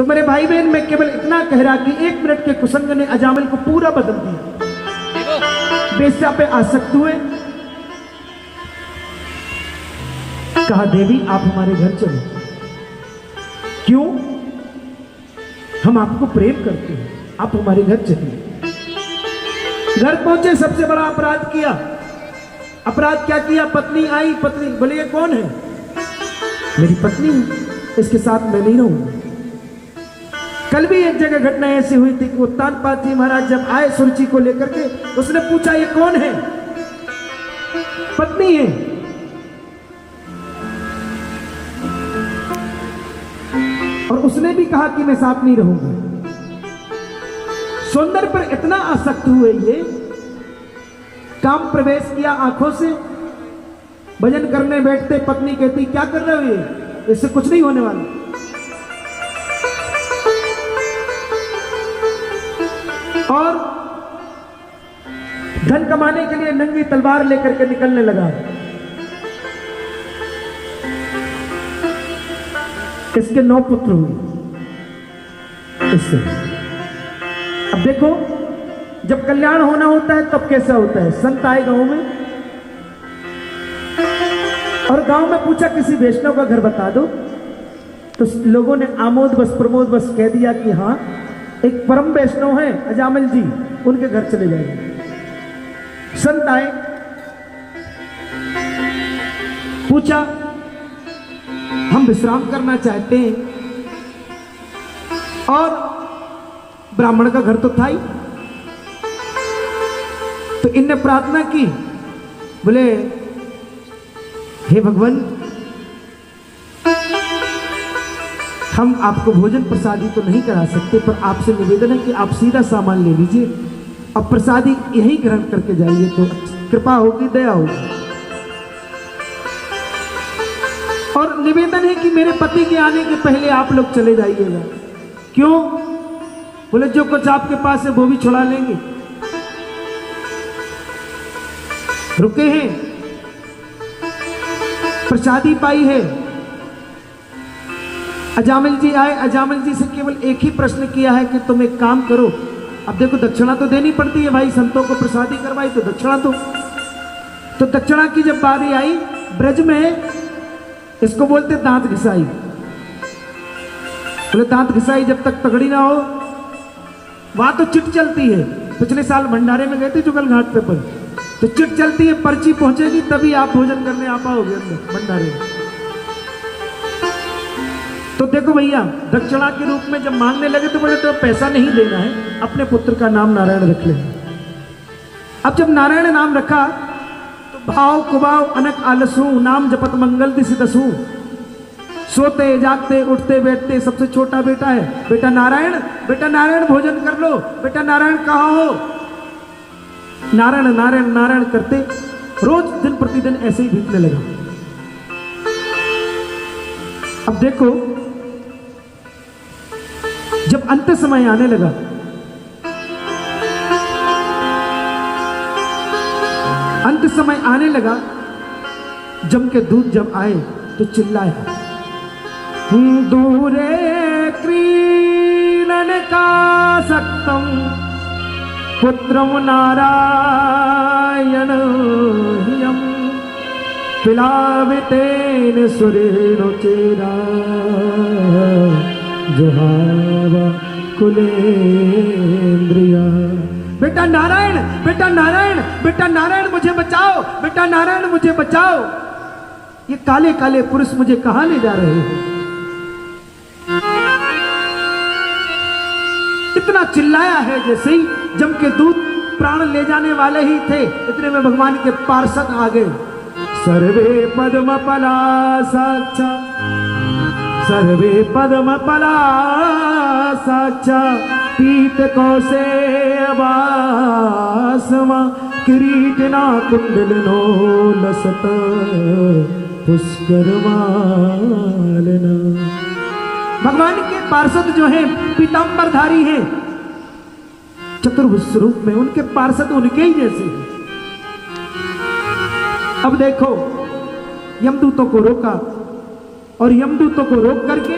तो मेरे भाई बहन मैं केवल इतना कह रहा कि 1 मिनट के कुसंग ने अजामिल को पूरा बदल दिया। बेस्या पे आसक्त हुए, कहा देवी आप हमारे घर चलो। क्यों? हम आपको प्रेम करते हैं, आप हमारे घर चलिए। घर पहुंचे, सबसे बड़ा अपराध किया। अपराध क्या किया? पत्नी आई, पत्नी बोले ये कौन है? मेरी पत्नी, इसके साथ मैं नहीं रहूंगा। कल भी एक जगह घटना ऐसी हुई थी कि उत्तानपाद जी महाराज जब आए सुरुचि को लेकर के, उसने पूछा ये कौन है? पत्नी है। और उसने भी कहा कि मैं साथ नहीं रहूंगा। सौंदर्य पर इतना आसक्त हुए ये, काम प्रवेश किया आंखों से। भजन करने बैठते, पत्नी कहती क्या कर रहे हो ये? इससे कुछ नहीं होने वाला। और धन कमाने के लिए नंगी तलवार लेकर के निकलने लगा। इसके 9 पुत्र हुए इससे। अब देखो, जब कल्याण होना होता है तब कैसा होता है? संत आए गांव में और गांव में पूछा किसी वैष्णव का घर बता दो, तो लोगों ने आमोद बस प्रमोद बस कह दिया कि हाँ एक परम वैष्णव है अजामिल जी, उनके घर चले जाएंगे। संत आए, पूछा हम विश्राम करना चाहते हैं, और ब्राह्मण का घर तो था ही। तो इनने प्रार्थना की, बोले हे भगवान, हम आपको भोजन प्रसादी तो नहीं करा सकते, पर आपसे निवेदन है कि आप सीधा सामान ले लीजिए, अब प्रसादी यहीं ग्रहण करके जाइए तो कृपा होगी, दया होगी। और निवेदन है कि मेरे पति के आने के पहले आप लोग चले जाइएगा। क्यों? बोले जो कुछ आपके पास है वो भी छुड़ा लेंगे। रुके हैं, प्रसादी पाई है। अजामिल जी आए, अजामिल जी से केवल एक ही प्रश्न किया है कि तुम एक काम करो। अब देखो दक्षिणा तो देनी पड़ती है भाई, संतों को प्रसादी करवाई तो दक्षिणा दो। तो दक्षिणा की जब बारी आई, ब्रज में इसको बोलते दांत घिसाई। बोले दांत घिसाई जब तक तगड़ी ना हो, वहां तो चिट चलती है। पिछले साल भंडारे में गए थे जुगल घाट पे, पर तो चिट चलती है, पर्ची पहुंचेगी तभी आप भोजन करने आ पाओगे अंदर भंडारे में। तो देखो भैया, दक्षिणा के रूप में जब मांगने लगे तो बोले तो पैसा नहीं देना है, अपने पुत्र का नाम नारायण रख ले। अब जब नारायण नाम रखा तो भाव कुभाव अनक आलसू, नाम जपत मंगल दिसि दसू। सोते जागते उठते बैठते सबसे छोटा बेटा है, बेटा नारायण भोजन कर लो, बेटा नारायण कहाँ हो? नारायण नारायण नारायण करते रोज दिन प्रतिदिन ऐसे ही बीतने लगा। अब देखो, जब अंत समय आने लगा, अंत समय आने लगा, जम के दूध जब आए तो चिल्लाया, दूरे क्रीडन का सक्तम पुत्रम नारायण हियम पिलावितेन सुरेणु चेरा जुहावा कुलेन्द्रिया। बेटा नारायण, बेटा नारायण, बेटा नारायण मुझे बचाओ, बेटा नारायण मुझे बचाओ। ये काले काले पुरुष मुझे कहां ले जा रहे हैं? इतना चिल्लाया है जैसे ही जम के दूध प्राण ले जाने वाले ही थे, इतने में भगवान के पार्षद आ गए। सर्वे पद्म पलासाक्षा, सर्वे पद्म पलासाक्षा, पीत कौसेयवासमा, किरीटिना कुंडलिनो लसत पुष्कर मालना। भगवान के पार्षद जो हैं पीतांबरधारी हैं, चतुर्भुज रूप में, उनके पार्षद उनके ही जैसे हैं। अब देखो, यमदूतों को रोका और यमदूतों को रोक करके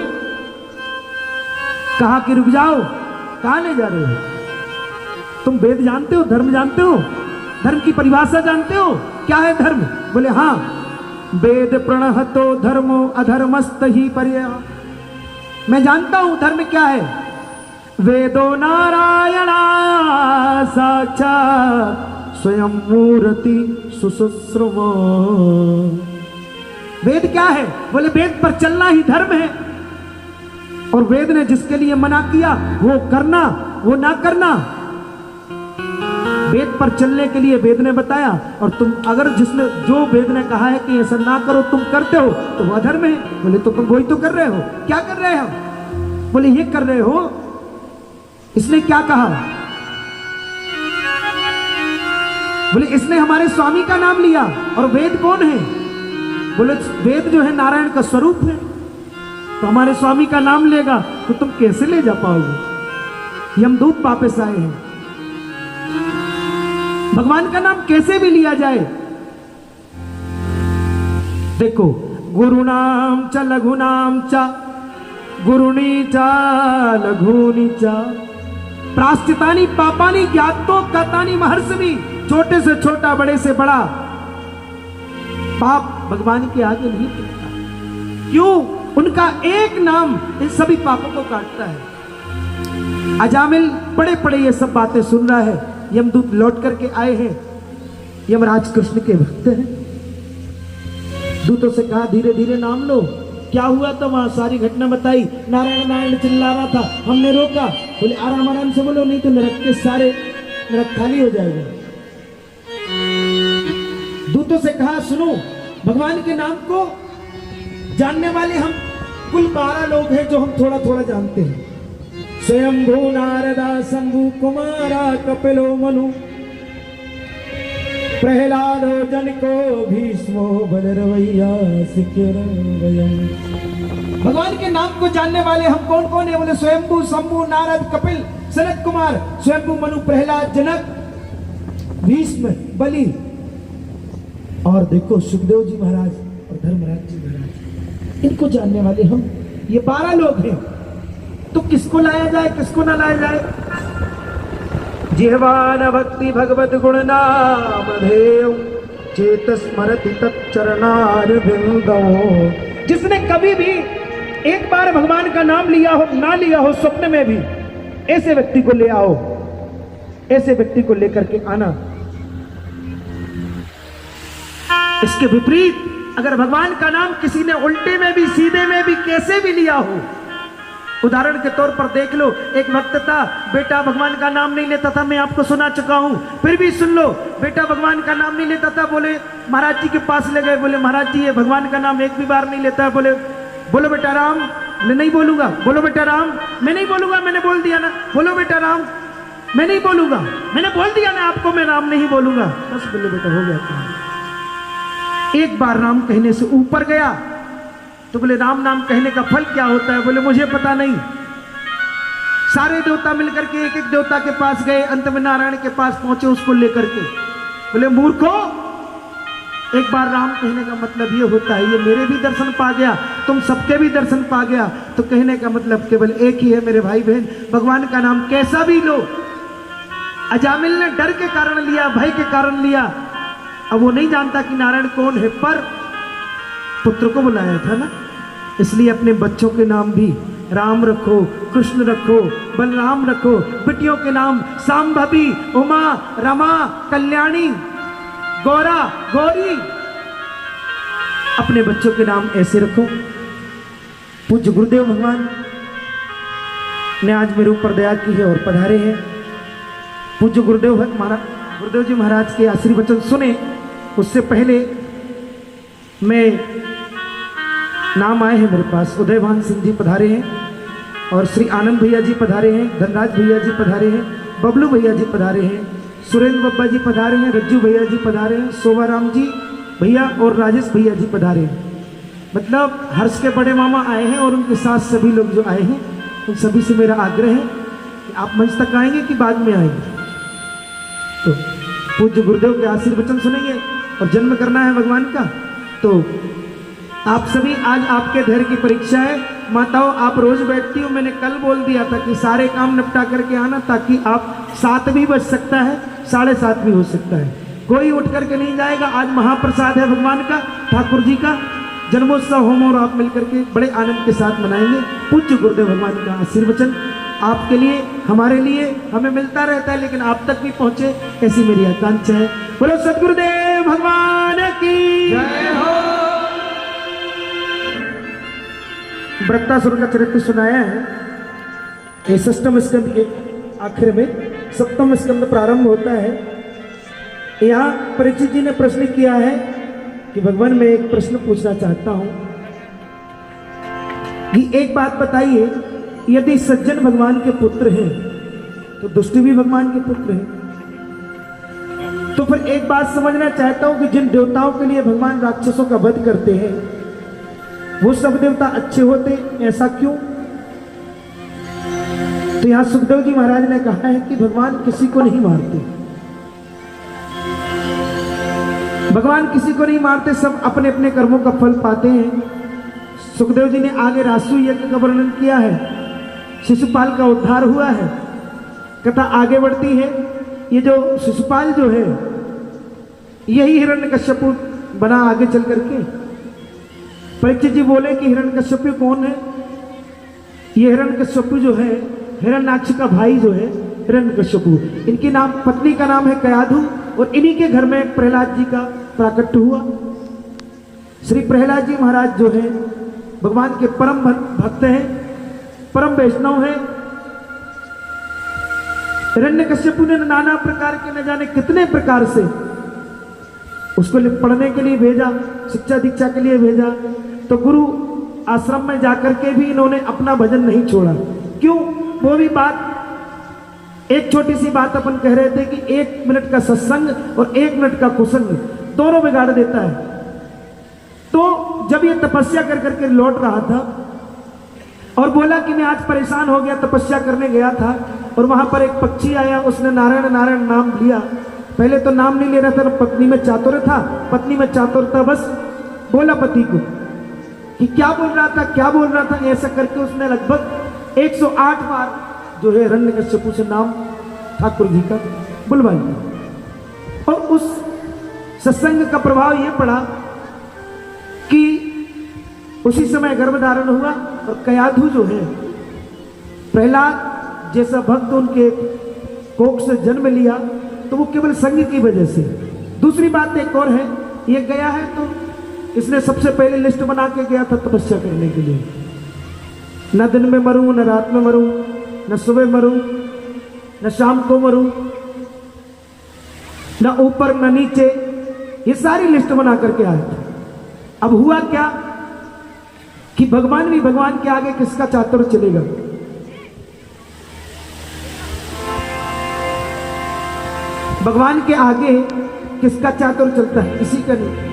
कहा कि रुक जाओ, कहाँ ले जा रहे हो? तुम वेद जानते हो, धर्म जानते हो, धर्म की परिभाषा जानते हो, क्या है धर्म? बोले हाँ, वेद प्रणहतो धर्मो अधर्मस्त ही पर्या। मैं जानता हूं धर्म क्या है। वेदो नारायणा साक्षात स्वयं मूर्ति सुश्रुमो। वेद क्या है? बोले वेद पर चलना ही धर्म है। और वेद ने जिसके लिए मना किया वो करना, वो ना करना। वेद पर चलने के लिए वेद ने बताया, और तुम अगर जिसने जो वेद ने कहा है कि ऐसा ना करो तुम करते हो तो वह अधर्म है। बोले तो तुम वही तो कर रहे हो। क्या कर रहे हो? बोले ये कर रहे हो। इसने क्या कहा? बोले इसने हमारे स्वामी का नाम लिया। और वेद कौन है? बोले वेद जो है नारायण का स्वरूप है, तो हमारे स्वामी का नाम लेगा तो तुम कैसे ले जा पाओगे? यमदूत वापस आए हैं। भगवान का नाम कैसे भी लिया जाए। देखो, गुरुनाम च लघुनाम च गुरुनी च लघुनी च प्राश्चितानि पापानि ज्ञातो कतानि महर्षि। छोटे से छोटा, बड़े से बड़ा पाप भगवान के आगे नहीं टिकता। क्यों? उनका एक नाम इन सभी पापों को काटता है। अजामिल पड़े पड़े ये सब बातें सुन रहा है। यमदूत लौट करके आए हैं, यमराज कृष्ण के भक्त हैं। दूतों से कहा धीरे धीरे नाम लो। क्या हुआ था वहां? सारी घटना बताई। नारायण नारायण चिल्ला रहा था, हमने रोका। बोले आराम आराम से बोलो, नहीं तो नरक के सारे नरक खाली हो जाएगा। दूतों से कहा सुनो, भगवान के नाम को जानने वाले हम कुल 12 लोग हैं जो हम थोड़ा थोड़ा जानते हैं। स्वयंभू नारदा शंभु कुमारा कपिलो मनु प्रहलादो जनको भीष्मो बलरवैया सिक्किरवयम्। भगवान के नाम को जानने वाले हम कौन कौन है? बोले स्वयंभू, शंभु, नारद, कपिल, सनत कुमार, स्वयंभू, मनु, प्रहलाद, जनक, भीष्म, बलि, और देखो सुखदेव जी महाराज और धर्मराज जी महाराज। इनको जानने वाले हम ये 12 लोग हैं। तो किसको लाया जाए, किसको ना लाया जाए? जिह्वान भक्ति भगवत गुण नाम धेय चेत स्मरति तच्चरणारविंदो। जिसने कभी भी एक बार भगवान का नाम लिया हो, ना लिया हो, स्वप्न में भी, ऐसे व्यक्ति को ले आओ, ऐसे व्यक्ति को लेकर के आना। इसके विपरीत अगर भगवान का नाम किसी ने उल्टे में भी, सीधे में भी, कैसे भी लिया हो, उदाहरण के तौर पर देख लो, एक भक्त था, बेटा भगवान का नाम नहीं लेता था, मैं आपको सुना चुका हूं, फिर भी सुन लो। बेटा भगवान का नाम नहीं लेता था, बोले महाराज जी के पास ले गए, बोले महाराज जी ये भगवान का नाम एक भी बार नहीं लेता है। बोले बोलो बेटा राम। बोले नहीं बोलूंगा। बोलो बेटा राम। मैं नहीं बोलूंगा, मैंने बोल दिया ना। बोलो बेटा राम। मैं नहीं बोलूंगा, मैंने बोल दिया ना आपको, मैं राम नहीं बोलूंगा। बस बोले बेटा हो गया। एक बार राम कहने से ऊपर गया तो बोले राम नाम कहने का फल क्या होता है? बोले मुझे पता नहीं। सारे देवता मिलकर के एक एक देवता के पास गए, अंत में नारायण के पास पहुंचे उसको लेकर के। बोले मूर्खो, एक बार राम कहने का मतलब ये होता है, ये मेरे भी दर्शन पा गया, तुम सबके भी दर्शन पा गया, तो कहने का मतलब केवल एक ही है मेरे भाई बहन, भगवान का नाम कैसा भी लो। अजामिल ने डर के कारण लिया, भय के कारण लिया। अब वो नहीं जानता कि नारायण कौन है, पर पुत्र को बुलाया था ना, इसलिए अपने बच्चों के नाम भी राम रखो, कृष्ण रखो, बलराम रखो। बेटियों के नाम सांभवी, उमा, रमा, कल्याणी, गौरा, गौरी। अपने बच्चों के नाम ऐसे रखो। पूज्य गुरुदेव भगवान ने आज मेरे ऊपर दया की है और पधारे हैं। पूज्य गुरुदेव जी महाराज के आशीर्वचन सुने, उससे पहले मैं नाम आए हैं मेरे पास। उदयभान सिंह जी पधारे हैं, और श्री आनंद भैया जी पधारे हैं, धनराज भैया जी पधारे हैं, बबलू भैया जी पधारे हैं, सुरेंद्र बब्बा जी पधारे हैं, रज्जू भैया जी पधारे हैं, शोभाराम जी भैया और राजेश भैया जी पधारे हैं। मतलब हर्ष के बड़े मामा आए हैं और उनके साथ सभी लोग जो आए हैं, उन सभी से मेरा आग्रह है कि आप मंच तक आएंगे कि बाद में आएंगे। तो पूज्य गुरुदेव के आशीर्वचन सुनेंगे और जन्म करना है भगवान का। तो आप सभी, आज आपके धैर्य की परीक्षा है। माताओं आप रोज बैठती हो, मैंने कल बोल दिया था कि सारे काम निपटा करके आना, ताकि आप 7 भी बज सकता है, 7:30 भी हो सकता है, कोई उठ करके नहीं जाएगा। आज महाप्रसाद है भगवान का, ठाकुर जी का जन्मोत्सव होम और आप मिलकर के बड़े आनंद के साथ मनाएंगे। पूज्य गुरुदेव भगवान का आशीर्वचन आपके लिए, हमारे लिए, हमें मिलता रहता है, लेकिन आप तक भी पहुंचे ऐसी मेरी आकांक्षा है। बोलो सदगुरुदेव भगवान की जय हो। वृत्तासुर का चरित्र सुनाया है, ये 6वें स्कंद के आखिर में 7वां स्कंद प्रारंभ होता है। यहाँ परीक्षित जी ने प्रश्न किया है कि भगवान मैं एक प्रश्न पूछना चाहता हूं कि एक बात बताइए, यदि सज्जन भगवान के पुत्र हैं तो दुष्ट भी भगवान के पुत्र हैं, तो फिर एक बात समझना चाहता हूं कि जिन देवताओं के लिए भगवान राक्षसों का वध करते हैं वो सब देवता अच्छे होते, ऐसा क्यों? तो यहां सुखदेव जी महाराज ने कहा है कि भगवान किसी को नहीं मारते, भगवान किसी को नहीं मारते, सब अपने अपने कर्मों का फल पाते हैं। सुखदेव जी ने आगे रासु यज्ञ का वर्णन किया है, शिशुपाल का उद्धार हुआ है, कथा आगे बढ़ती है। ये जो शिशुपाल जो है यही हिरण्यकश्यप बना आगे चल करके। परीक्षित जी बोले कि हिरण्यकश्यप कौन है? ये हिरण्यकश्यप जो है हिरण्याक्ष का भाई जो है हिरण्यकश्यप, इनकी नाम पत्नी का नाम है कयाधु, और इन्हीं के घर में प्रहलाद जी का प्राकट्य हुआ। श्री प्रहलाद जी महाराज जो है भगवान के परम भक्त हैं, परम वैष्णव हैं। हिरण्यकश्यप ने नाना प्रकार के न जाने कितने प्रकार से उसको पढ़ने के लिए भेजा, शिक्षा दीक्षा के लिए भेजा, तो गुरु आश्रम में जाकर के भी इन्होंने अपना भजन नहीं छोड़ा। क्यों? वो भी बात, एक छोटी सी बात अपन कह रहे थे कि 1 मिनट का सत्संग और 1 मिनट का कुसंग दोनों बिगाड़ देता है। तो जब ये तपस्या कर करके लौट रहा था और बोला कि मैं आज परेशान हो गया, तपस्या करने गया था और वहां पर एक पक्षी आया, उसने नारायण नारायण नाम लिया। पहले तो नाम नहीं ले रहा था, पत्नी में चातुर्य था, पत्नी में चातुर्य था, बस बोला पति को कि क्या बोल रहा था, क्या बोल रहा था, ऐसा करके उसने लगभग 108 बार जो है हिरण्यकश्यप से नाम ठाकुर जी का बुलवा लिया। और उस सत्संग का प्रभाव यह पड़ा कि उसी समय गर्भधारण हुआ और कयाधु जो है प्रहलाद जैसा भक्त उनके कोख से जन्म लिया, तो वो केवल संग की वजह से। दूसरी बात एक और है, ये गया है तो इसने सबसे पहले लिस्ट बना के गया था तपस्या करने के लिए। न दिन में मरूं, न रात में मरूं, न सुबह मरूं, न शाम को मरूं, न ऊपर न नीचे, ये सारी लिस्ट बना करके आया था। अब हुआ क्या कि भगवान भी भगवान के आगे किसका चातुर्य चलेगा? भगवान के आगे किसका चातुर्य चलता है? किसी का नहीं।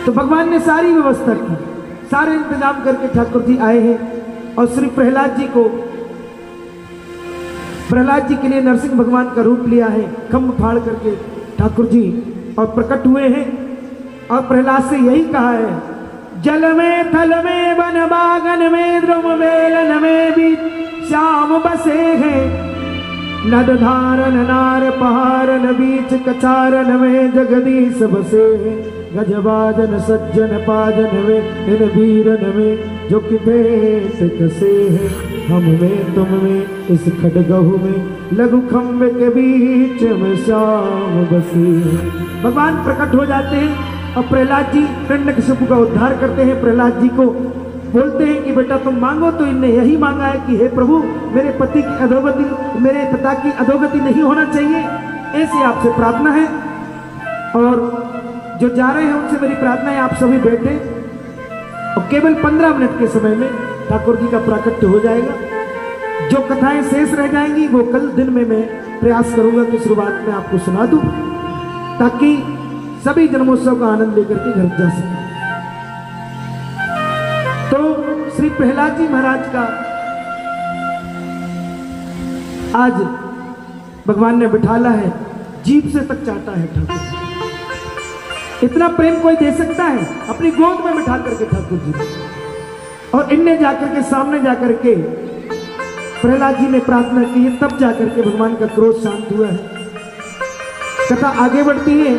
तो भगवान ने सारी व्यवस्था की, सारे इंतजाम करके ठाकुर जी आए हैं और श्री प्रहलाद जी को, प्रहलाद जी के लिए नरसिंह भगवान का रूप लिया है, खम्भ फाड़ करके ठाकुर जी और प्रकट हुए हैं। और प्रहलाद से यही कहा है, जल में थल में वन बागन में द्रुम वेलन में भी श्याम बसे हैं, नद धारन नार पहारन बीच कचारन में जगदीश बसे हैं, गजबाजन सज्जन पाजन में इन वीरन में जो कि भेंट कसे हैं, हम में तुम में इस खडगहु में लघु खम्भ के बीच में श्याम बसे हैं। भगवान प्रकट हो जाते हैं और प्रहलाद जी हिरण्यकश्यप का उद्धार करते हैं। प्रहलाद जी को बोलते हैं कि बेटा तुम मांगो, तो इनने यही मांगा है कि हे प्रभु मेरे पति की अधोगति, मेरे पिता की अधोगति नहीं होना चाहिए, ऐसी आपसे प्रार्थना है। और जो जा रहे हैं उनसे मेरी प्रार्थना है आप सभी बैठे और केवल 15 मिनट के समय में ठाकुर जी का प्राकट्य हो जाएगा। जो कथाएं शेष रह जाएंगी वो कल दिन में मैं प्रयास करूंगा कि शुरुआत में आपको सुना दूं, ताकि सभी जन्मोत्सव का आनंद लेकर के घर जा सके। तो श्री प्रहलाद जी महाराज का आज भगवान ने बिठाला है, जीभ से तक चाहता है ठाकुर। इतना प्रेम कोई दे सकता है? अपनी गोद में बिठा करके ठाकुर जी, और इनने जाकर के सामने जाकर के प्रहलाद जी ने प्रार्थना की है, तब जाकर के भगवान का क्रोध शांत हुआ है। कथा आगे बढ़ती है,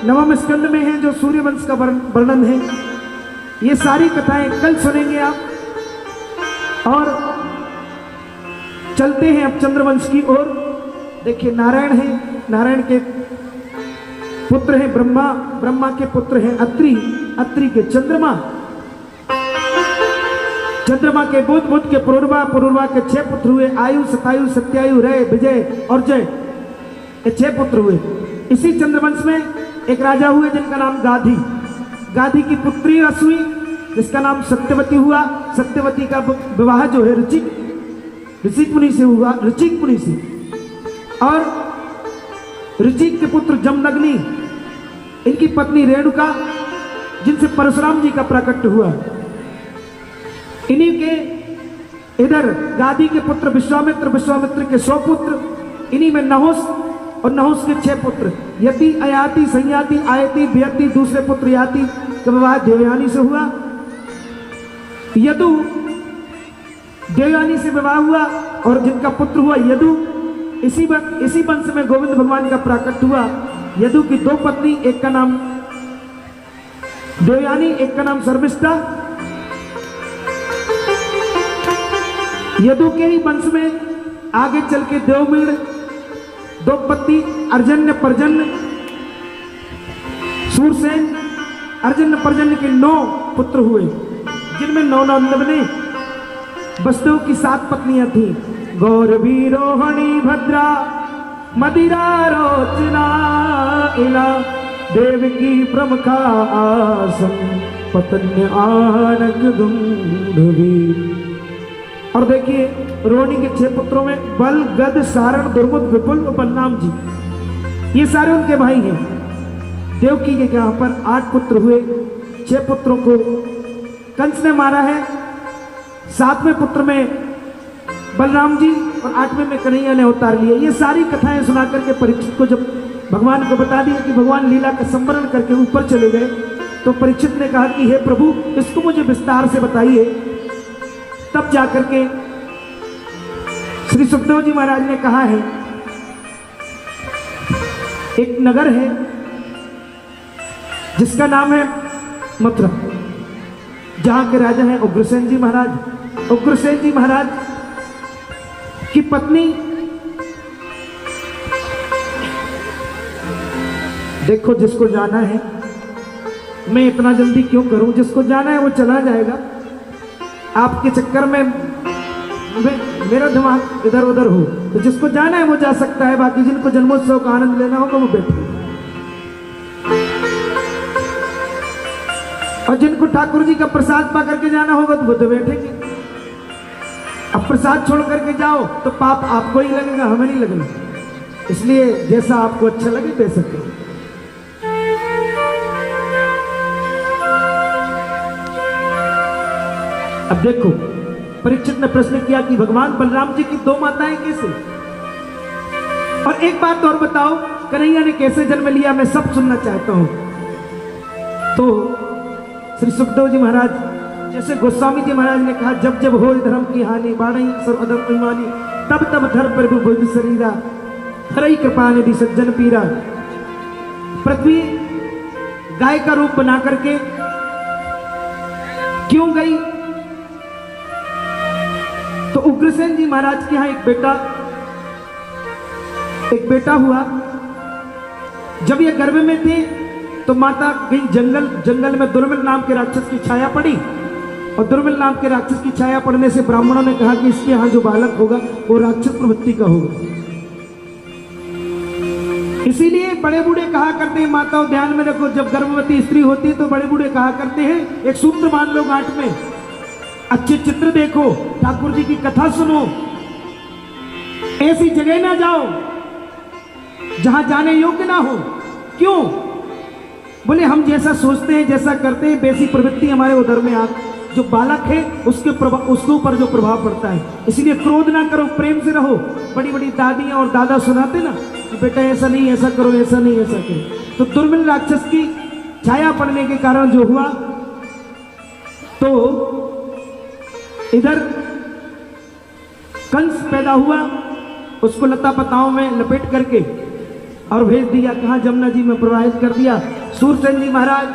नवम स्कंद में है जो सूर्यवंश का वर्णन है। ये सारी कथाएं कल सुनेंगे आप। और चलते हैं अब चंद्रवंश की ओर। देखिए नारायण है, नारायण के पुत्र हैं ब्रह्मा, ब्रह्मा के पुत्र हैं अत्रि, अत्रि के चंद्रमा, चंद्रमा के बुध, बुध के पुरुर्वा, पुरुर्वा के 6 पुत्र हुए, आयु, सतायु, सत्यायु, रय, विजय और जय, ये 6 पुत्र हुए। इसी चंद्रवंश में एक राजा हुए जिनका नाम गाधी, गाधी की पुत्री असुई जिसका नाम सत्यवती हुआ। सत्यवती का विवाह जो है ऋचिक मुनि से हुआ, ऋचिक मुनि से। और ऋचिक के पुत्र जमदग्नि, इनकी पत्नी रेणुका जिनसे परशुराम जी का प्राकट्य हुआ। इन्हीं के इधर गादी के पुत्र विश्वामित्र, विश्वामित्र के 100 पुत्र, इन्हीं में नहुस और नहुस के 6 पुत्र, यति, अयाति, संयाति, आयति, व्यति, दूसरे पुत्र याति का विवाह देवयानी से हुआ। यदु, देवयानी से विवाह हुआ और जिनका पुत्र हुआ यदु, इसी वंश में गोविंद भगवान का प्राकट्य हुआ। यदु की 2 पत्नी, एक का नाम देवयानी, एक का नाम शर्मिष्ठा। यदु के ही वंश में आगे चल के देवमीड़, 2 पत्नी अर्जन्य, पर्जन्य, सूरसेन, अर्जन्य, पर्जन्य के 9 पुत्र हुए, जिनमें 9 ने वसुदेव की 7 पत्नियां थी। गौरवी, रोहिणी, भद्रा, मदिरा, रोचना, इला, देवकी, प्रमुखा, आसम, पतन्य, आनक, दुंदुभी। और देखिए रोहिणी के 6 पुत्रों में बल, गद, सारण, दुर्मुद, विपुल और बलराम जी, ये सारे उनके भाई हैं। देवकी के यहाँ पर 8 पुत्र हुए। 6 पुत्रों को कंस ने मारा है, 7वें पुत्र में बलराम जी और 8वें में कन्हैया ने अवतार लिया। ये सारी कथाएं सुना करके परीक्षित को जब भगवान को बता दिया कि भगवान लीला का संवरण करके ऊपर चले गए, तो परीक्षित ने कहा कि हे प्रभु इसको मुझे विस्तार से बताइए। तब जाकर के श्री सुखदेव जी महाराज ने कहा है, एक नगर है जिसका नाम है मथुरा, जहां के राजा हैं उग्रसेन जी महाराज। उग्रसेन जी महाराज की पत्नी, देखो जिसको जाना है, मैं इतना जल्दी क्यों करूं, जिसको जाना है वो चला जाएगा। आपके चक्कर में मेरा दिमाग इधर उधर हो, तो जिसको जाना है वो जा सकता है, बाकी जिनको जन्मोत्सव का आनंद लेना होगा वो बैठे। और जिनको ठाकुर जी का प्रसाद पा करके जाना होगा तो वो तो बैठेंगे। अब प्रसाद छोड़ करके जाओ तो पाप आपको ही लगेगा, हमें नहीं लगेगा। इसलिए जैसा आपको अच्छा लगे दे सकते हो। अब देखो परीक्षित ने प्रश्न किया कि भगवान बलराम जी की 2 माताएं कैसे, और एक बात और बताओ कन्हैया ने कैसे जन्म लिया, मैं सब सुनना चाहता हूं। तो श्री सुखदेव जी महाराज, जैसे गोस्वामी जी महाराज ने कहा, जब जब हो धर्म की हानि, बाढ़ई सर्व अधम अभिमानी, तब तब धर प्रभु बुद्ध शरीरा, हरई कृपा निधि सज्जन पीरा। पृथ्वी गाय का रूप बना करके क्यों गई, तो उग्रसेन जी महाराज के यहां एक बेटा हुआ। जब ये गर्भ में थे तो माता गई जंगल में दुर्मिल नाम के राक्षस की छाया पड़ी, और दुर्मिल नाम के राक्षस की छाया पड़ने से ब्राह्मणों ने कहा कि इसके यहाँ जो बालक होगा वो राक्षस प्रवृत्ति का होगा। इसीलिए बड़े बूढ़े कहा करते हैं, माताओं ध्यान में रखो, जब गर्भवती स्त्री होती है तो बड़े बूढ़े कहा करते हैं, एक सूत्र मान लो गांठ में, अच्छे चित्र देखो, ठाकुर जी की कथा सुनो, ऐसी जगह ना जाओ जहां जाने योग्य ना हो। क्यों? बोले हम जैसा सोचते हैं, जैसा करते हैं, वैसी प्रवृत्ति हमारे उधर में आ, जो बालक है उसके ऊपर जो प्रभाव पड़ता है। इसलिए क्रोध ना करो, प्रेम से रहो। बड़ी बड़ी दादियां और दादा सुनाते ना कि बेटा ऐसा नहीं, ऐसा करो, ऐसा नहीं, ऐसा करो। तो दुर्मिल राक्षस की छाया पड़ने के कारण जो हुआ, तो इधर कंस पैदा हुआ, उसको लता पताओं में लपेट करके और भेज दिया कहाँ, जमुना जी में प्रवाहित कर दिया। सूरसेन जी महाराज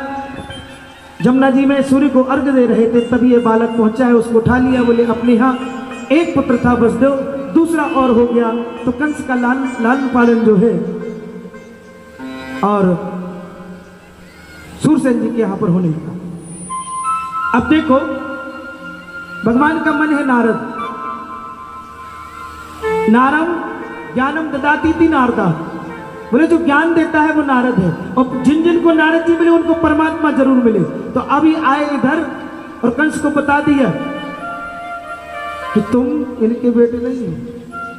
जमुना जी में सूर्य को अर्घ दे रहे थे, तभी ये बालक पहुंचा है, उसको उठा लिया। बोले अपने यहाँ एक पुत्र था वसुदेव, दूसरा और हो गया, तो कंस का लालन पालन जो है और सूरसेन जी के यहाँ पर होने लगा। अब देखो भगवान का मन है नारद, नारम ज्ञानम ददाती थी नारदा, बोले जो ज्ञान देता है वो नारद है, और जिन जिन को नारद जी मिले उनको परमात्मा जरूर मिले। तो अभी आए इधर और कंस को बता दिया कि तुम इनके बेटे नहीं हो,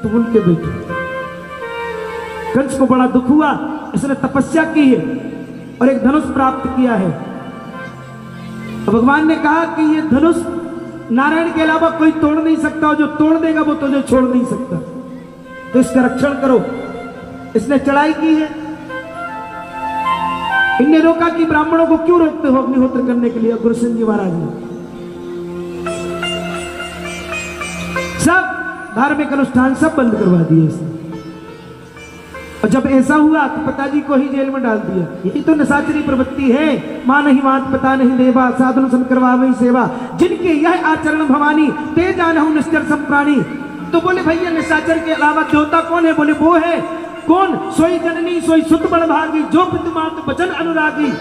तुम उनके बेटे। कंस को बड़ा दुख हुआ, इसने तपस्या की है और एक धनुष प्राप्त किया है। भगवान ने कहा कि ये धनुष नारायण के अलावा कोई तोड़ नहीं सकता, और जो तोड़ देगा वो तुझे छोड़ नहीं सकता, तो इसका रक्षण करो। इसने चढ़ाई की है, इनने रोका कि ब्राह्मणों को क्यों रोकते हो अग्निहोत्र करने के लिए। गुरुसेन जी महाराज ने सब धार्मिक अनुष्ठान सब बंद करवा दिए इसने। और जब ऐसा हुआ तो पिताजी को ही जेल में डाल दिया। यही तो निशाचरी प्रवृत्ति है, मां नहीं मात पिता नहीं देवा, साधन सन करवावई सेवा, जिनके यह आचरण भवानी ते जानहु निश्चर संप्राणी। तो बोले भैया निशाचर के अलावा देवता कौन है? बोले वो है कौन? सोई जननी सोई सुत बड़भागी, जो पितु मात बचन अनुरागी,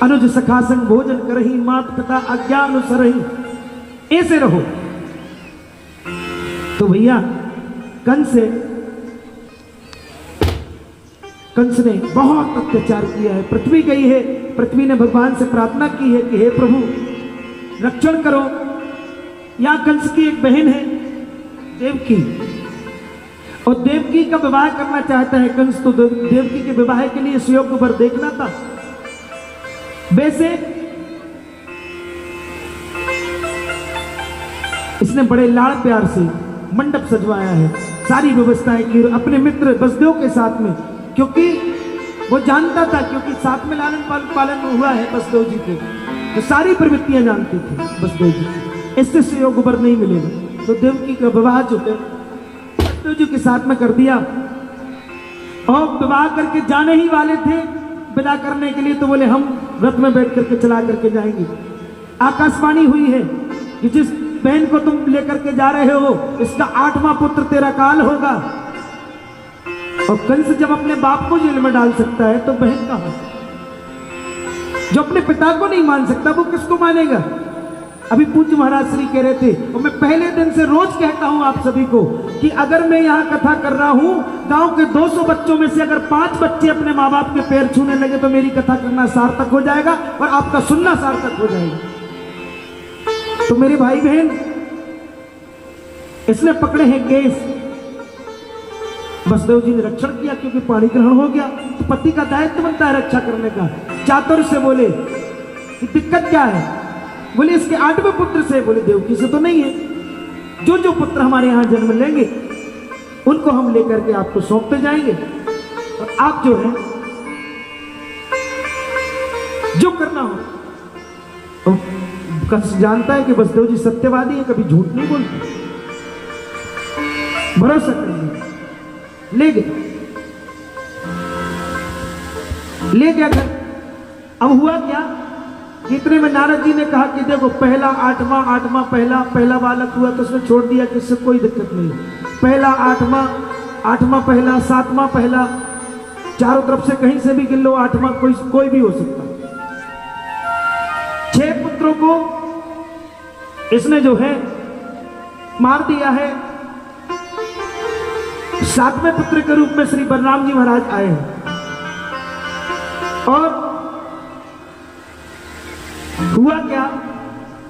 अनुज सखा संग भोजन करही, मात पिता आज्ञा अनुसरही, ऐसे रहो। तो भैया कंस ने बहुत अत्याचार किया है। पृथ्वी गई है, पृथ्वी ने भगवान से प्रार्थना की है कि हे प्रभु रक्षण करो। यहां कंस की एक बहन है देवकी, और देवकी का विवाह करना चाहता है कंस। तो देवकी के विवाह के लिए सुयोग्य वर देखना था। वैसे इसने बड़े लाड़ प्यार से मंडप सजवाया है, सारी व्यवस्थाएं की अपने मित्र वसुदेव के साथ में, क्योंकि वो जानता था, क्योंकि साथ में लालन पालन हुआ है वसुदेव जी को, तो सारी प्रवृत्तियां जानते थे वसुदेव जी। इससे सुयोग्य वर नहीं मिलेगा। तो देवकी का विवाह जो है वसुदेव जी के साथ में कर दिया, और विवाह करके जाने ही वाले थे विदा करने के लिए। तो बोले हम रथ में बैठ करके चला करके जाएंगे। आकाशवाणी हुई है कि जिस बहन को तुम लेकर के जा रहे हो इसका 8वां पुत्र तेरा काल होगा। और कंस जब अपने बाप को जेल में डाल सकता है तो बहन कहां? जो अपने पिता को नहीं मान सकता वो किसको मानेगा? अभी पूज्य महाराज श्री कह रहे थे, और मैं पहले दिन से रोज कहता हूं आप सभी को कि अगर मैं यहां कथा कर रहा हूं, गांव के 200 बच्चों में से अगर 5 बच्चे अपने माँ बाप के पैर छूने लगे तो मेरी कथा करना सार्थक हो जाएगा और आपका सुनना सार्थक हो जाएगा। तो मेरे भाई बहन, इसने पकड़े हैं केस। वसुदेव जी ने रक्षण किया क्योंकि पाणी ग्रहण हो गया, तो पति का दायित्व बनता है रक्षा करने का। चातुर से बोले कि दिक्कत क्या है? बोले इसके 8वें पुत्र से। बोले देवकी से तो नहीं है। जो जो पुत्र हमारे यहां जन्म लेंगे उनको हम लेकर के आपको सौंपते जाएंगे, और आप जो है जो करना हो। तो कंस जानता है कि वसुदेव जी सत्यवादी है, कभी झूठ नहीं बोलते, भरोसा करेंगे। ले गया घर। अब हुआ क्या, इतने में नारद जी ने कहा कि देखो पहला 8वां पहला बालक हुआ तो उसने छोड़ दिया कि इससे कोई दिक्कत नहीं। पहला 8वां पहला 7वां पहला, चारों तरफ से कहीं से भी गिन लो 8वां कोई भी हो सकता। 6 पुत्रों को इसने जो है मार दिया है। 7वें पुत्र के रूप में श्री बलराम जी महाराज आए हैं, और हुआ क्या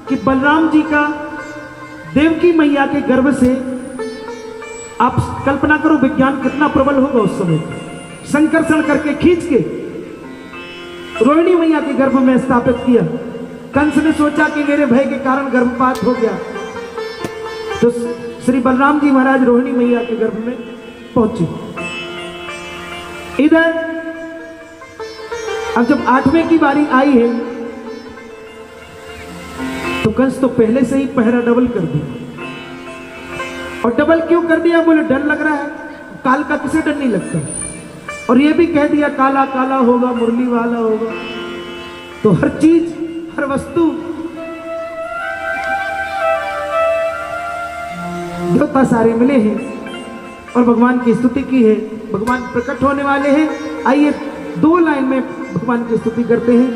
कि बलराम जी का देवकी मैया के गर्भ से, आप कल्पना करो विज्ञान कितना प्रबल होगा उस समय, संकर्षण करके खींच के रोहिणी मैया के गर्भ में स्थापित किया। कंस ने सोचा कि मेरे भय के कारण गर्भपात हो गया, तो श्री बलराम जी महाराज रोहिणी मैया के गर्भ में पहुंचे। इधर अब जब 8वें की बारी आई है तो कंस तो पहले से ही पहरा डबल कर दिया। और डबल क्यों कर दिया? बोले डर लग रहा है। काल का किसे डर नहीं लगता? और ये भी कह दिया काला काला होगा, मुरली वाला होगा। तो हर चीज, हर वस्तु देवता सारे मिले हैं और भगवान की स्तुति की है। भगवान प्रकट होने वाले हैं। आइए 2 लाइन में भगवान की स्तुति करते हैं।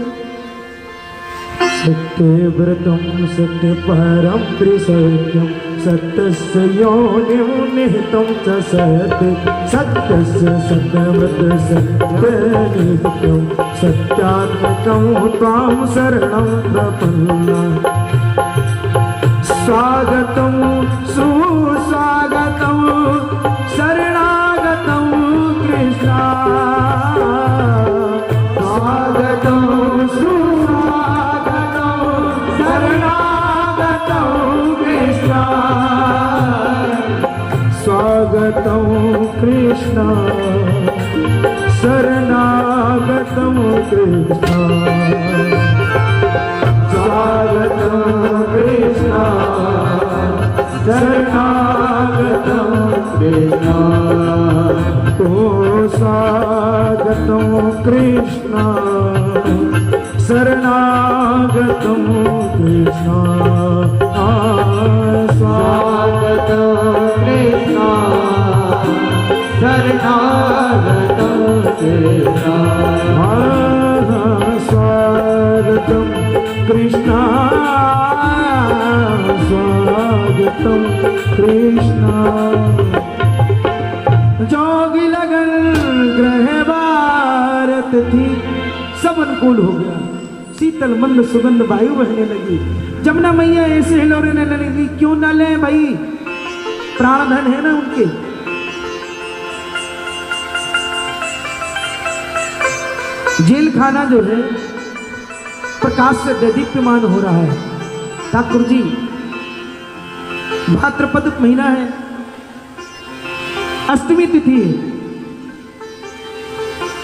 सत्यव्रतम सत्य परम त्रिसत्यम सत्यस्य योनिं निहितं च सत्य सत्यस्य सत्यव्रत सत्यनित्यं सत्यात्मकं त्वां शरणं प्रपन्ना। स्वागतं सुस्वागतं शरणागतं कृष्णा। स्वागतं सुस्वागतं शरणागतं कृष्णा। स्वागतं कृष्णा शरणागतं कृष्णा। स्वागतं कृष्णा शरणागतं कृष्णा। ओ स्वागतं कृष्णा शरणागतं कृष्णा। स्वागतं कृष्णा शरणागतं कृष्णा। स्वागतं कृष्णा स्वागतं कृष्णा। जोगी लगन ग्रह भारत थी, सब अनुकूल हो गया। शीतल मंद सुगंध वायु बहने लगी। जमुना मैया ऐसे हिलोरेने लगी। क्यों ना ले भाई, प्राण धन है ना उनके। जेल खाना जो है प्रकाश से दैदीप्यमान हो रहा है। ठाकुर जी, भाद्रपद महीना है, अष्टमी तिथि है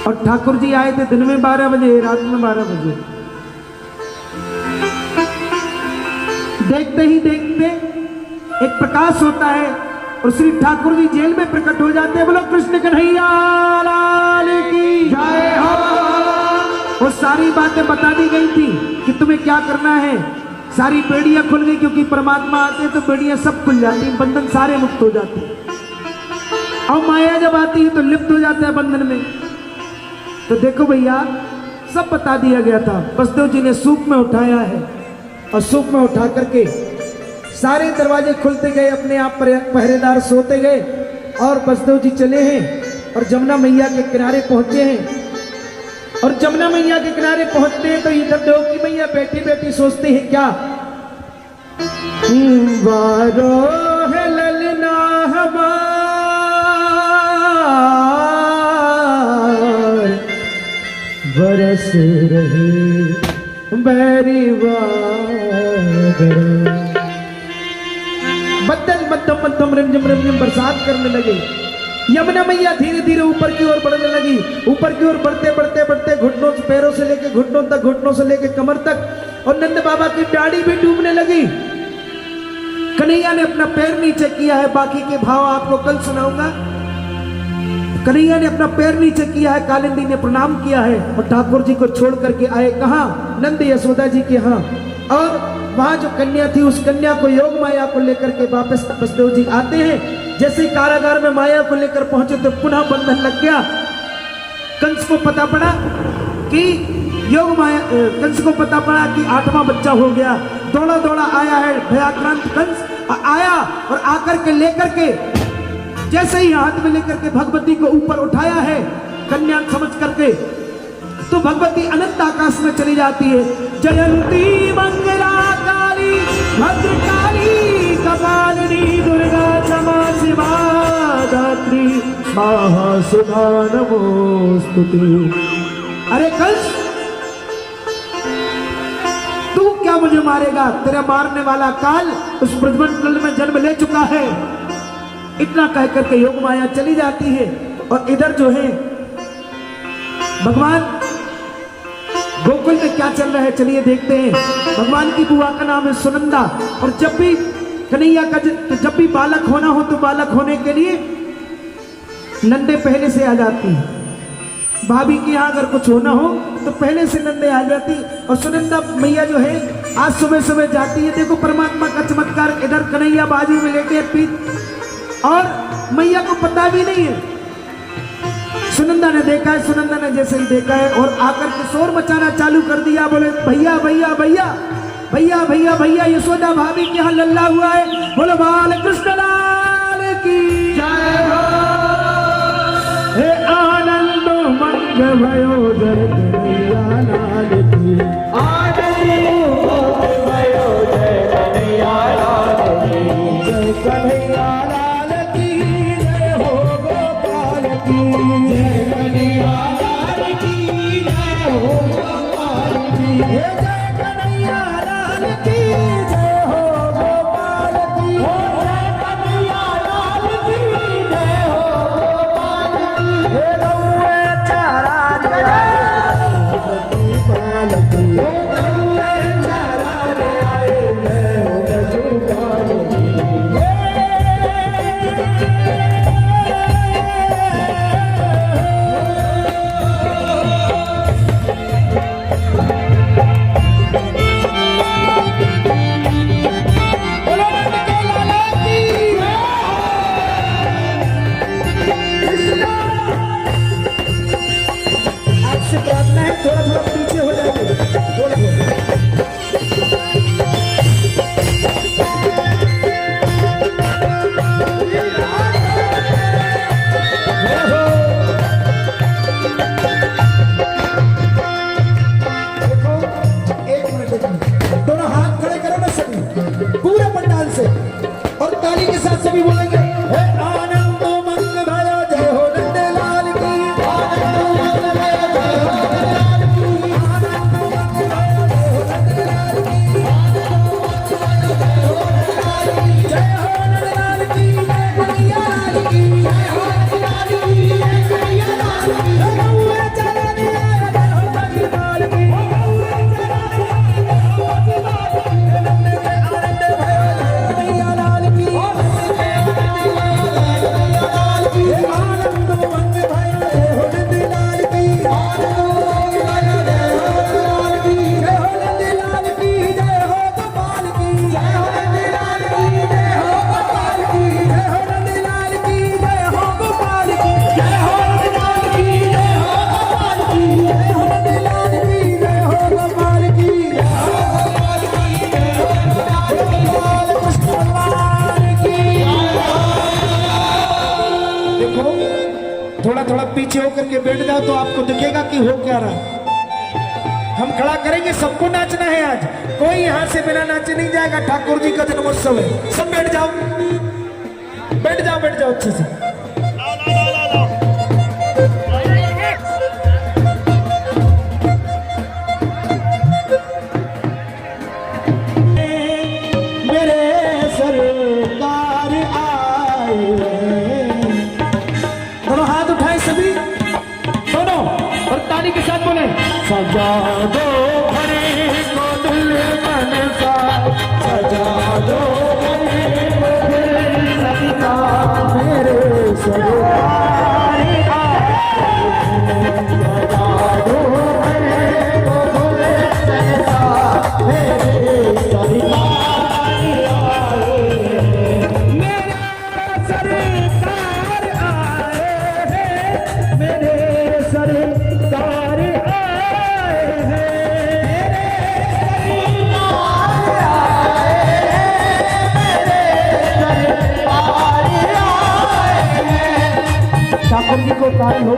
और ठाकुर जी आए थे दिन में 12 बजे, रात में 12 बजे। देखते ही देखते एक प्रकाश होता है और श्री ठाकुर जी जेल में प्रकट हो जाते हैं। बोलो कृष्ण कन्हैया लाल की जय हो। वो सारी बातें बता दी गई थी कि तुम्हें क्या करना है। सारी बेड़ियां खुल गई, क्योंकि परमात्मा आते हैं तो बेड़ियां सब खुल जाती हैं, बंधन सारे मुक्त हो जाते हैं। और माया जब आती है तो लिप्त हो जाता है बंधन में। तो देखो भैया, सब बता दिया गया था। बसदेव जी ने सूप में उठाया है और सूप में उठा करके सारे दरवाजे खुलते गए, अपने आप पहरेदार सोते गए और बसदेव जी चले हैं और जमुना मैया के किनारे पहुंचे हैं। और जमुना मैया के किनारे पहुंचते हैं तो इधर देवकी मैया बैठी बैठी सोचते हैं क्या, वारो है ललना हमार बरस रहे बैरी बदल मध्यम मध्यम रिमझिम बरसात करने लगे। यमुना मैया धीरे धीरे ऊपर की ओर बढ़ने लगी। ऊपर की ओर बढ़ते बढ़ते बढ़ते घुटनों से, पैरों से लेके घुटनों तक, घुटनों से लेके कमर तक, और नंद बाबा की दाढ़ी भी डूबने लगी। कन्हैया ने अपना पैर नीचे किया है, बाकी के भाव आपको कल सुनाऊंगा। कन्हैया ने अपना पैर नीचे किया है, कालिंदी ने प्रणाम किया है और ठाकुर जी को छोड़ करके आए कहाँ? नंद यशोदा जी के यहाँ। और वहां जो कन्या थी उस कन्या को, योग माया को लेकर के वापस बसदेव जी आते हैं। जैसे कारागार में माया को लेकर पहुंचे तो पुनः बंधन लग गया। कंस को पता पड़ा कि योग माया, कंस को पता पड़ा कि 8वां बच्चा हो गया। दौड़ा दौड़ा आया है भयाक्रांत कंस, आया और आकर के लेकर के जैसे ही हाथ में लेकर के भगवती को ऊपर उठाया है कन्या समझ करके, तो भगवती अनंत आकाश में चली जाती है। जयंती मंगला काली भद्रकाली कपालिनी दुर्गा क्षमा शिवा धात्री महासुधा नमोस्तुते। अरे कंस, तू क्या मुझे मारेगा? तेरा मारने वाला काल उस ब्रजमंडल में जन्म ले चुका है। इतना कह करके योग माया चली जाती है। और इधर जो है भगवान गोकुल में क्या चल रहा है, चलिए देखते हैं। भगवान की बुआ का नाम है सुनंदा। और जब भी कन्हैया का जब भी बालक होना हो तो बालक होने के लिए नंदे पहले से आ जाती हैं। भाभी के यहाँ अगर कुछ होना हो तो पहले से नंदे आ जाती। और सुनंदा मैया जो है आज सुबह सुबह जाती है। देखो परमात्मा का चमत्कार, इधर कन्हैया बाजू में लेके पीठ, और मैया को पता भी नहीं है। सुनंदा ने देखा है, सुनंदा ने जैसे ही देखा है और आकर के शोर मचाना चालू कर दिया। बोले भैया भैया भैया भैया भैया भैया, यशोदा भाभी के यहाँ लल्ला हुआ है। बोलो बाल कृष्ण लाल की जय हो। हे आनंद मंग भयो जय कन्हैया लाल की, आनंद मंग भयो जय कन्हैया लाल की, जय कन्हैया लाल की जय हो गोपाल की, जय कन्हैया लाल की जय हो गोपाल की, जय कन्हैया लाल की जय हो गोपाल की, जय कन्हैया लाल की जय हो गोपाल की, हे गौए चारा जय गोपाल की, हे गौए चारा जय गोपाल की। आपसे प्रार्थना है थोड़ा थोड़ा पीछे हो जाइए, थोड़ा दोनों हाथ खड़े करो ना सभी पूरे पंडाल से, और ताली के साथ सभी बोलेंगे हे आनंद मंग भयो जय हो नंद लाल की, आनंद मंग भयो जय हो नंद लाल की, आनंद मंग भयो जय हो नंद लाल की, जय हो नंद लाल की, जय कन्हैया लाल की, जय हो नंद लाल की, जय कन्हैया लाल की, गौए चराने आया जय हो नंद लाल की, गौए चराने आया जय हो नंद लाल की, नंद के आनंद भयो जय कन्हैया लाल की, आनंद मंग भयो जय हो नंद लाल की, आनंद मंग भयो जय हो लाल की, जय हो नंद लाल की जय हो गोपाल की, जय हो नंद लाल की जय हो गोपाल की, जय हो नंद लाल की जय हो गोपाल की, जय हो नंद लाल की जय हो गोपाल की, जय हो नंद लाल की जय हो गोपाल की, जय हो गोपाल की जय हो गोपाल कृष्ण लाल की। देखो थोड़ा थोड़ा पीछे होकर के बैठ जाओ तो आपको दिखेगा कि हो क्या रहा। हम खड़ा करेंगे, सबको नाचना है आज, कोई यहाँ से बिना नाचे नहीं जाएगा। ठाकुर जी का जन्मोत्सव है, सब बैठ जाओ बैठ जाओ बैठ जाओ अच्छे से। मेरे सरकार आए, दोनों हाथ उठाए सभी, दोनों, और ताली के साथ बोले सजा दो हरे को दुल्हन सा, सजा दो हरे को दुल्हन सा, मेरे सरकार आए, सजा दो हरे को दुल्हन सा, मेरे सरकार ठाकुर जी को तार लो,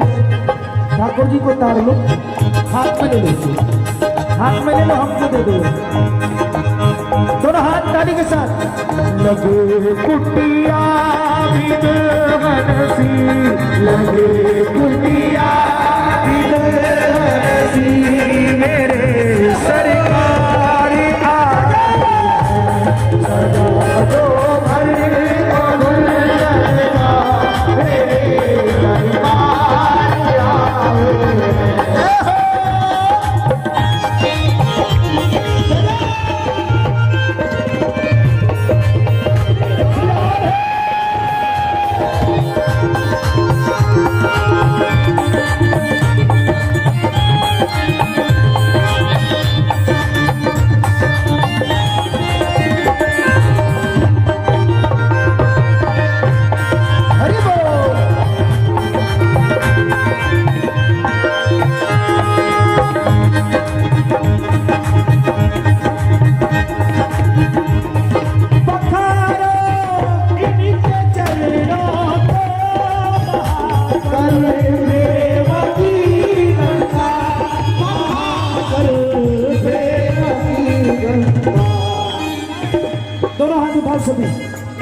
ठाकुर जी को तार लो, हाथ में ले लो, हाथ में ले लो, हमको दे दो, दोनों हाथ ताली के साथ। लगे कुटिया भी हंसी, लगे कुटिया भी हंसी, मेरे सरकार आ सजा दो हरे को दुल्हन सा, मेरे सरकार आए।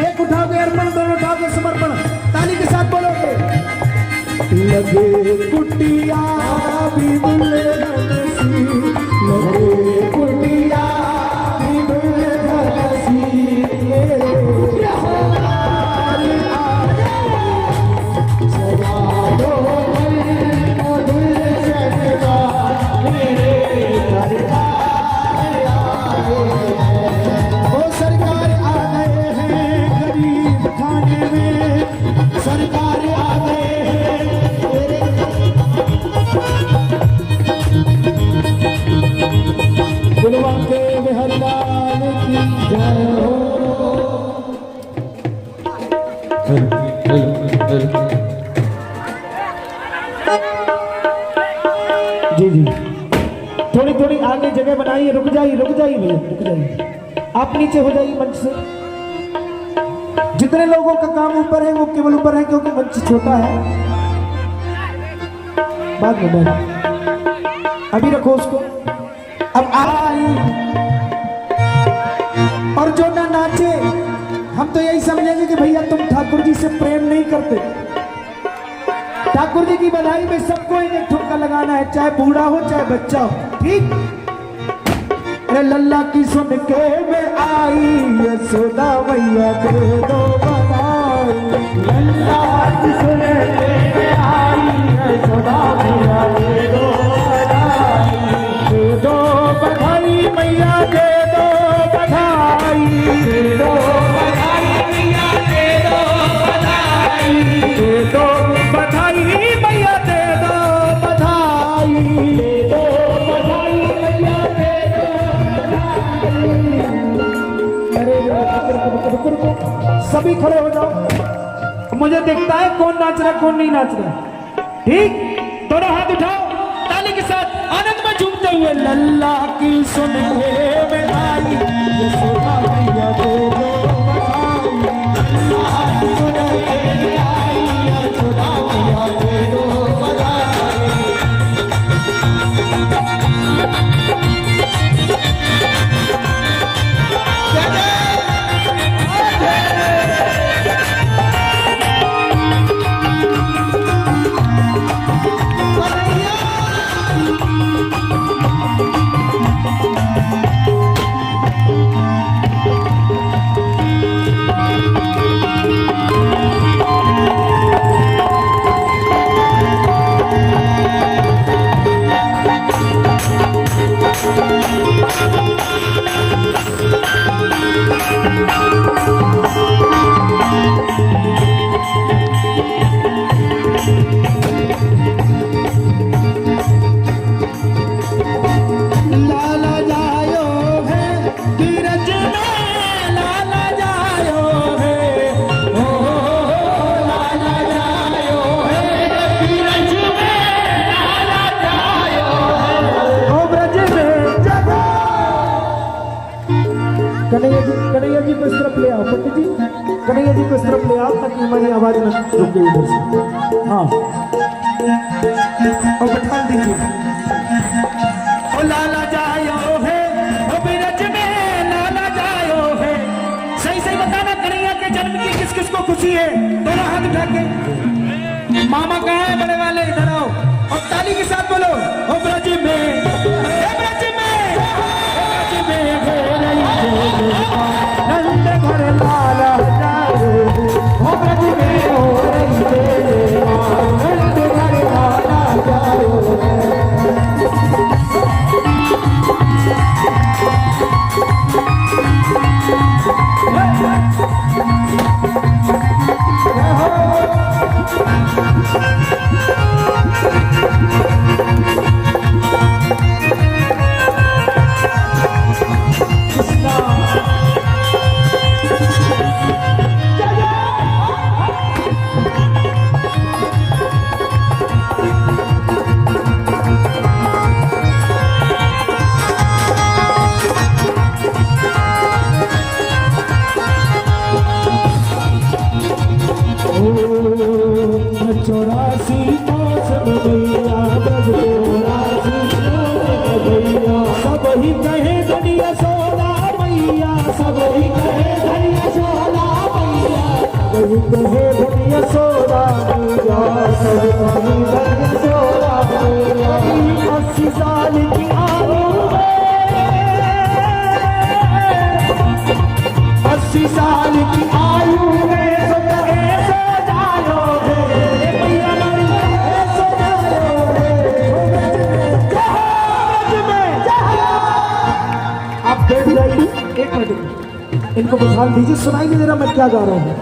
एक उठाओगे अर्पण, दोनों उठाओगे समर्पण। ताली के साथ बोलोगे। लगे कुटिया भी दुल्हन सी, लगे कुटिया भी दुल्हन सी, जी जी थोड़ी थोड़ी आगे जगह बनाइए। रुक जाइए भैया, रुक जाइए। आप नीचे हो जाइए मंच से। जितने लोगों का काम ऊपर है वो केवल ऊपर है, क्योंकि मंच छोटा है। बाद में अभी रखो उसको। अब आई और जो ना नाचे, हम तो यही समझेंगे कि भैया तुम ठाकुर जी से प्रेम नहीं करते। ठाकुर जी की बधाई में सबको एक ठुमका लगाना है, चाहे बूढ़ा हो चाहे बच्चा हो, ठीक। अरे लल्ला की सुन के मैं आई, यशोदा मैया दे दो बधाई। लल्ला की सुन के मैं आई, यशोदा मैया दे दो बधाई। दे दो बधाई मैया, दे दो बधाई, दे दो बधाई मैया, दे दो बधाई, दे दो बधाई मैया, दे दो बधाई, दे दो बधाई मैया, दे दो बधाई। अरे रुको, सभी खड़े हो जाओ। मुझे देखता है कौन नाच रहा है कौन नहीं नाच रहा, ठीक। दोनों हाथ उठाओ, ताली के साथ आनंद में झूमते हुए। लल्ला की सुन के मैं आई, यशोदा मैया दे दो बधाई। लल्ला की सुन के मैं आई, यशोदा मैया दे दो बधाई। कन्हैया जी को इस तरफ ले आओ, पंडित जी कन्हैया जी को इस तरफ ले आओ ताकि हमारी आवाज न रुक गई इधर से। हाँ और बैठा दीजिए। ओ लाला जायो है, ओ बिरज में लाला जायो है। सही सही बताना कन्हैया के जन्म की किस किस को खुशी है। दोनों हाथ उठा के। मामा कहाँ है बड़े वाले, इधर आओ और ताली के साथ बोलो। ओ ब्रज में, ब्रज में, ब्रज में नंद घर लाला जायो, ओ ब्रज में हो रही है, नंद घर लाला जायो। सब ही कहे धनिया सोना मैया, सब ही कहे धनिया सोना 80 साल की आयु में, 80 साल की आयु में सो जाओगे मैया मोरी, सो जाओगे। आप बैठ जाइए, एक मिनट इनको बुझा दीजिए, सुनाई नहीं दे रहा मैं क्या गा रहा हूँ।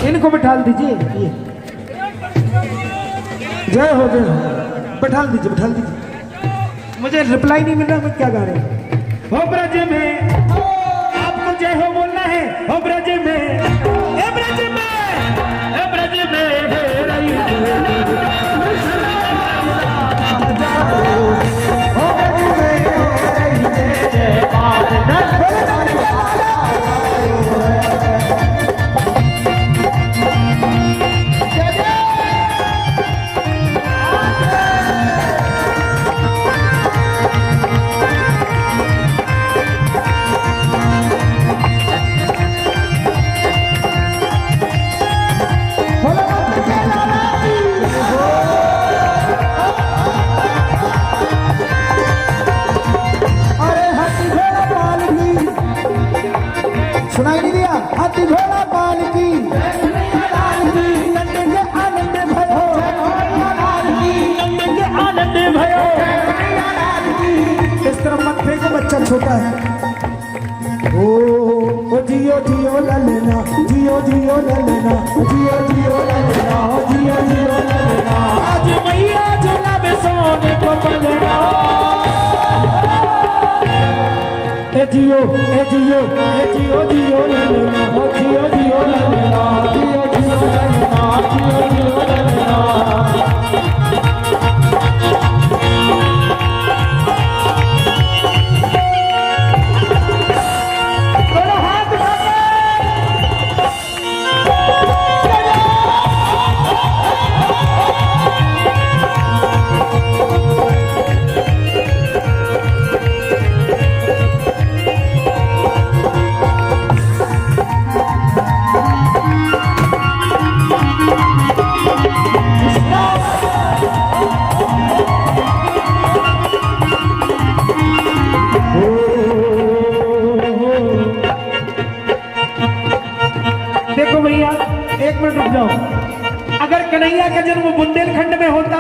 इनको बिठा दीजिए, ये जय हो जय हो, बिठा दीजिए, मुझे रिप्लाई नहीं मिल रहा मैं क्या गा रहा हूँ। हो ब्रज में आपको जय हो बोलना है, हो ब्रज में, ए ब्रज में, ए ब्रज में हे रही, हो ब्रज में जय सुनाई नहीं दिया। हाथी घोड़ा पाल की नंदे के आनंद भयो, नंदे के आनंद भयो। इस तरफ मत फेंको, बच्चा छोटा है। ओ जियो जियो ललना, जियो जियो ललना, जियो जियो ललना, जियो जियो ललना। आज मैया झूला में सोने को पलना। ए जियो, ए जियो, ए जियो जियो ललना, जियो जियो ललना, जियो जियो ललना, जियो जियो ललना। देखो भैया एक मिनट रुक जाओ, अगर कन्हैया का जन्म बुंदेलखंड में होता